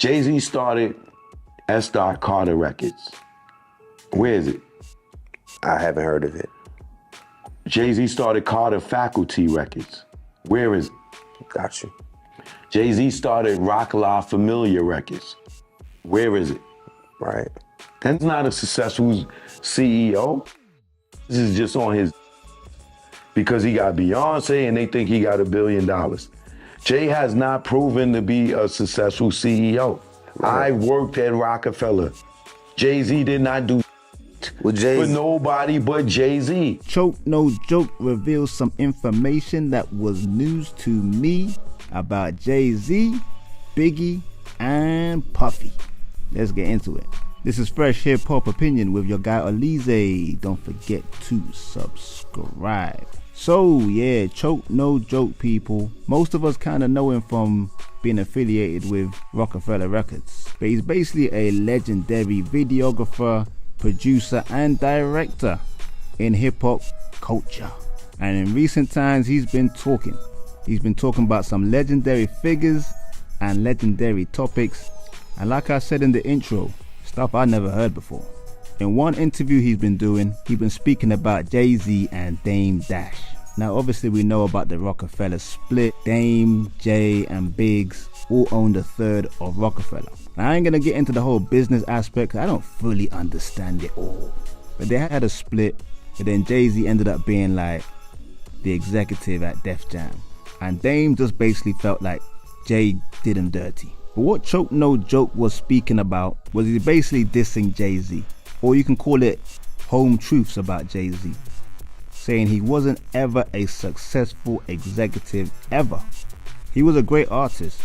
Jay-Z started S. Carter Records. Where is it? I haven't heard of it. Jay-Z started Carter Faculty Records. Where is it? Got you. Jay-Z started Rock La Familia Records. Where is it? Right. That's not a successful CEO. This is just on his, because he got Beyonce and they think he got $1 billion. Jay has not proven to be a successful CEO. Right. I worked at Rockefeller. Jay-Z did not do for nobody but Jay-Z. Choke No Joke reveals some information that was news to me about Jay-Z, Biggie, and Puffy. Let's get into it. This is Fresh Hip Hop Opinion with your guy Alize. Don't forget to subscribe. So yeah, Choke No Joke, people. Most of us kind of know him from being affiliated with Rockefeller Records. But he's basically a legendary videographer, producer, and director in hip hop culture. And in recent times, he's been talking about some legendary figures and legendary topics. And like I said in the intro, stuff I never heard before. In one interview he's been speaking about Jay-Z and Dame Dash. Now obviously we know about the Rockefeller split. Dame, Jay, and Biggs all owned a third of Rockefeller. Now, I ain't gonna get into the whole business aspect, I don't fully understand it all. But they had a split, but then Jay-Z ended up being like the executive at Def Jam. And Dame just basically felt like Jay did him dirty. But what Choke No Joke was speaking about was he basically dissing Jay-Z. Or you can call it home truths about Jay-Z. Saying he wasn't ever a successful executive ever. He was a great artist.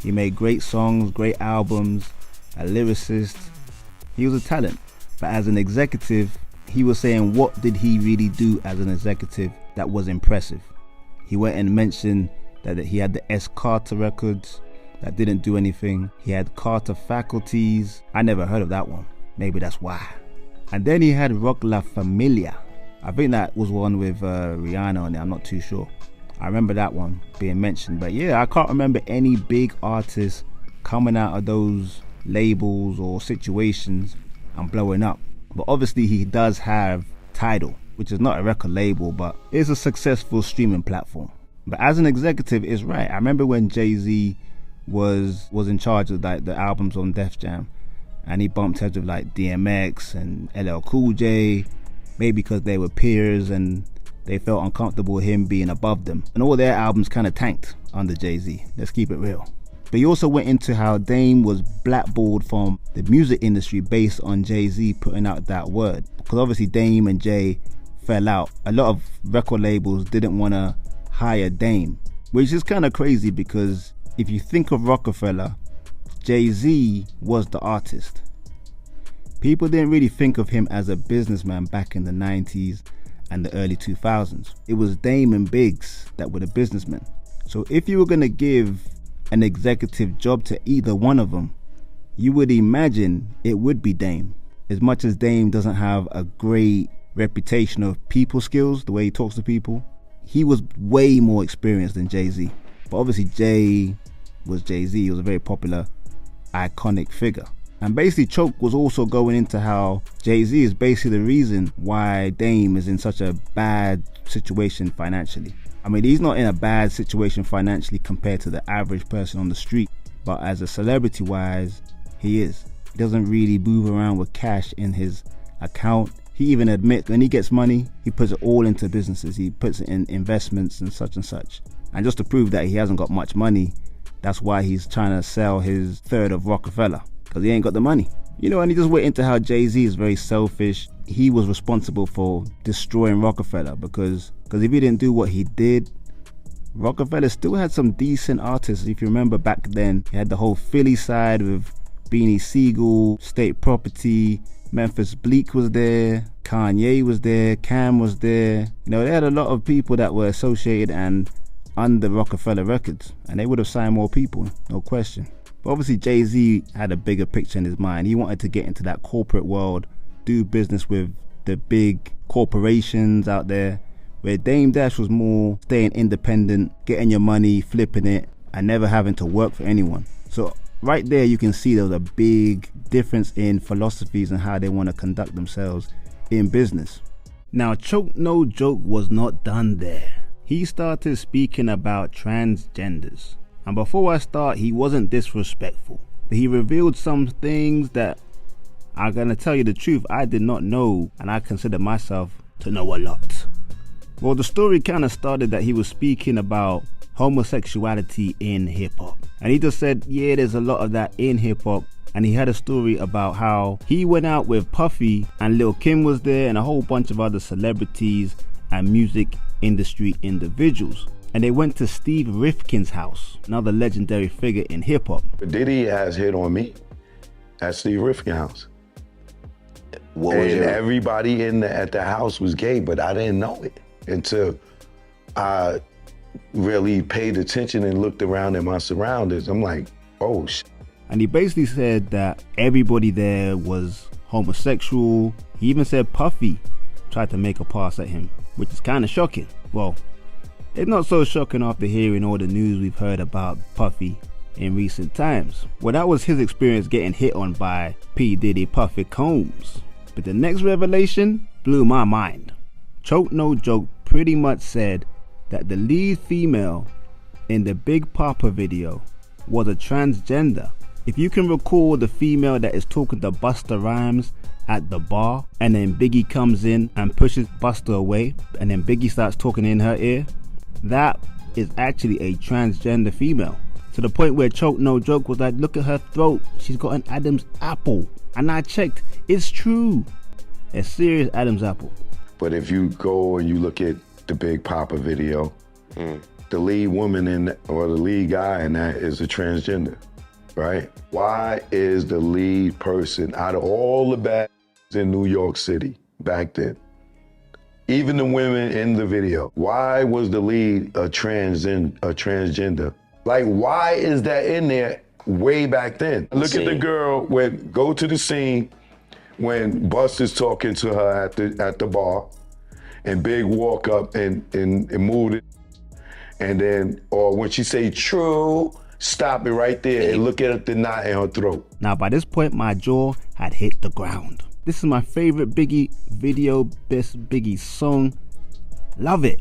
He made great songs, great albums, a lyricist. He was a talent. But as an executive, he was saying what did he really do as an executive that was impressive. He went and mentioned that he had the S. Carter Records that didn't do anything. He had Carter Faculties. I never heard of that one. Maybe that's why. And then he had Rock La Familia. I think that was one with Rihanna on it. I'm not too sure. I remember that one being mentioned. But yeah, I can't remember any big artists coming out of those labels or situations and blowing up. But obviously he does have Tidal, which is not a record label, but it's a successful streaming platform. But as an executive, it's right. I remember when Jay-Z was in charge of like the albums on Def Jam, and he bumped heads with like DMX and LL Cool J, maybe because they were peers and they felt uncomfortable with him being above them. And all their albums kind of tanked under Jay-Z. Let's keep it real. But he also went into how Dame was blackballed from the music industry based on Jay-Z putting out that word. Because obviously Dame and Jay fell out. A lot of record labels didn't want to hire Dame, which is kind of crazy because if you think of Rockefeller, Jay-Z was the artist. People didn't really think of him as a businessman back in the 90s and the early 2000s. It was Dame and Biggs that were the businessmen. So if you were going to give an executive job to either one of them, you would imagine it would be Dame. As much as Dame doesn't have a great reputation of people skills, the way he talks to people, he was way more experienced than Jay-Z. But obviously Jay was Jay-Z. He was a very popular, iconic figure. And basically Choke was also going into how Jay-Z is basically the reason why Dame is in such a bad situation financially. I mean, he's not in a bad situation financially compared to the average person on the street, but as a celebrity wise, he is. He doesn't really move around with cash in his account. He even admits when he gets money, he puts it all into businesses. He puts it in investments and such and such. And just to prove that he hasn't got much money, that's why he's trying to sell his third of Rockefeller, because he ain't got the money. You know, and he just went into how Jay-Z is very selfish. He was responsible for destroying Rockefeller because if he didn't do what he did, Rockefeller still had some decent artists. If you remember back then, he had the whole Philly side with Beanie Siegel, State Property, Memphis Bleak was there, Kanye was there, Cam was there. You know, they had a lot of people that were associated and under Rockefeller Records, and they would have signed more people, no question. But obviously Jay-Z had a bigger picture in his mind. He wanted to get into that corporate world, do business with the big corporations out there, where Dame Dash was more staying independent, getting your money, flipping it, and never having to work for anyone. So right there you can see there was a big difference in philosophies and how they want to conduct themselves in business. Now, Choke No Joke was not done there. He started speaking about transgenders. And before I start, he wasn't disrespectful. But he revealed some things that I'm gonna tell you the truth, I did not know, and I consider myself to know a lot. Well, the story kind of started that he was speaking about homosexuality in hip-hop. And he just said, yeah, there's a lot of that in hip-hop. And he had a story about how he went out with Puffy and Lil Kim was there and a whole bunch of other celebrities and music industry individuals. And they went to Steve Rifkin's house, another legendary figure in hip-hop. Diddy has hit on me at Steve Rifkin's house. What was And your... everybody at the house was gay, but I didn't know it until I really paid attention and looked around at my surroundings. I'm like, oh shit. And he basically said that everybody there was homosexual. He even said Puffy tried to make a pass at him, which is kind of shocking. Well, it's not so shocking after hearing all the news we've heard about Puffy in recent times. Well, that was his experience getting hit on by P. Diddy Puffy Combs. But the next revelation blew my mind. Choke No Joke pretty much said that the lead female in the Big Papa video was a transgender. If you can recall the female that is talking to Busta Rhymes at the bar, and then Biggie comes in and pushes Busta away, and then Biggie starts talking in her ear, that is actually a transgender female. To the point where Choke No Joke was like, look at her throat, she's got an Adam's apple. And I checked, it's true, a serious Adam's apple. But if you go and you look at the Big Papa video, the lead woman or the lead guy in that is a transgender, right? Why is the lead person out of all the bad in New York City back then, even the women in the video, why was the lead a transgender? Like, why is that in there way back then? Look at the girl go to the scene when Busta's talking to her at the bar, and Big walk up and move it, and then, or when she say true, stop it right there and look at the knot in her throat. Now, by this point, my jaw had hit the ground. This is my favorite Biggie video, best Biggie song. Love it.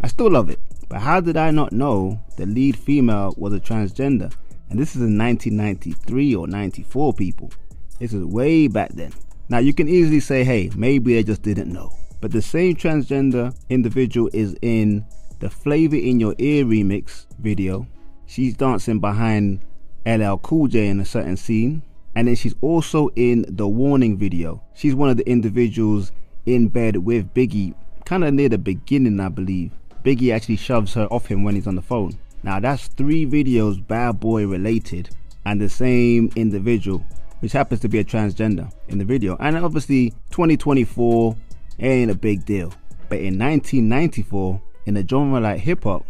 I still love it. But how did I not know the lead female was a transgender? And this is in 1993 or 94, people. This is way back then. Now, you can easily say, hey, maybe they just didn't know. But the same transgender individual is in the Flavor in Your Ear remix video. She's dancing behind LL Cool J in a certain scene. And then she's also in the Warning video. She's one of the individuals in bed with Biggie, kind of near the beginning, I believe. Biggie actually shoves her off him when he's on the phone. Now, that's 3 videos Bad Boy related, and the same individual, which happens to be a transgender in the video. And obviously 2024 ain't a big deal, but in 1994, in a genre like hip-hop,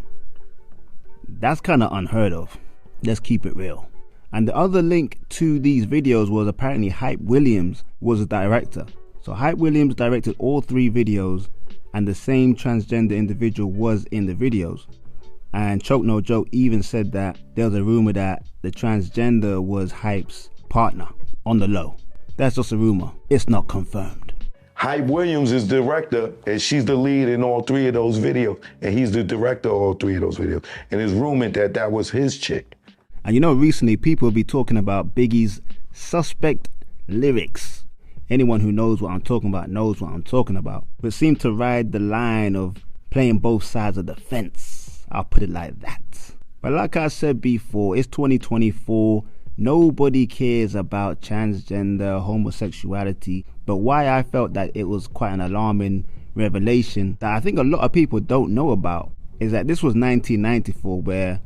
that's kind of unheard of. Let's keep it real. And the other link to these videos was apparently Hype Williams was a director. So Hype Williams directed all 3 videos, and the same transgender individual was in the videos. And Choke No Joke even said that there was a rumor that the transgender was Hype's partner on the low. That's just a rumor. It's not confirmed. Hype Williams is the director, and she's the lead in all 3 of those videos, and he's the director of all 3 of those videos. And it's rumored that that was his chick. And you know, recently people be talking about Biggie's suspect lyrics. Anyone who knows what I'm talking about knows what I'm talking about. But seem to ride the line of playing both sides of the fence. I'll put it like that. But like I said before, it's 2024. Nobody cares about transgender, homosexuality. But why I felt that it was quite an alarming revelation that I think a lot of people don't know about is that this was 1994, where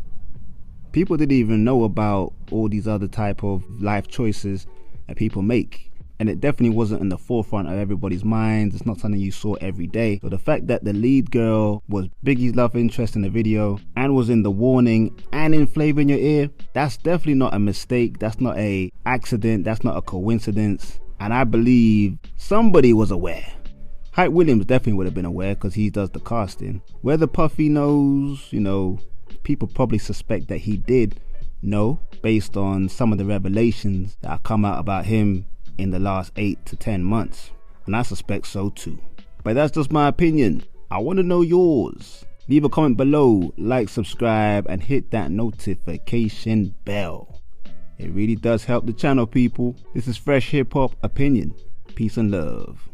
people didn't even know about all these other type of life choices that people make. And it definitely wasn't in the forefront of everybody's minds. It's not something you saw every day. So the fact that the lead girl was Biggie's love interest in the video and was in the Warning and in Flavor in Your Ear, that's definitely not a mistake. That's not a accident. That's not a coincidence. And I believe somebody was aware. Hype Williams definitely would have been aware because he does the casting. Whether Puffy knows, you know, people probably suspect that he did. No, based on some of the revelations that have come out about him in the last 8 to 10 months. And I suspect so too. But that's just my opinion. I want to know yours. Leave a comment below, like, subscribe, and hit that notification bell. It really does help the channel, people. This is Fresh Hip Hop Opinion. Peace and love.